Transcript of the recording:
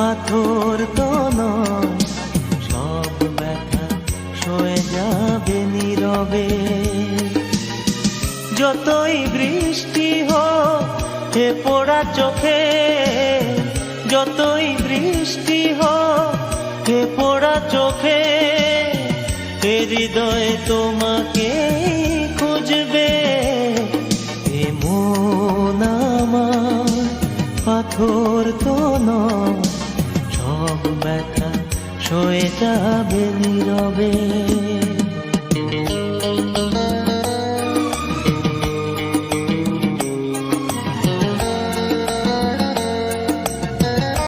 পাথর তো নয়, সব ব্যথা সয়ে যাবে নীরবে। যতই বৃষ্টি হোক হে পোড়া চোখে, যতই বৃষ্টি হোক হে পোড়া চোখে, এ হৃদয় তোমাকে খুঁজবে। এ মন আমার পাথর তো নয়, সব ব্যথা সয়ে যাবে নীরবে।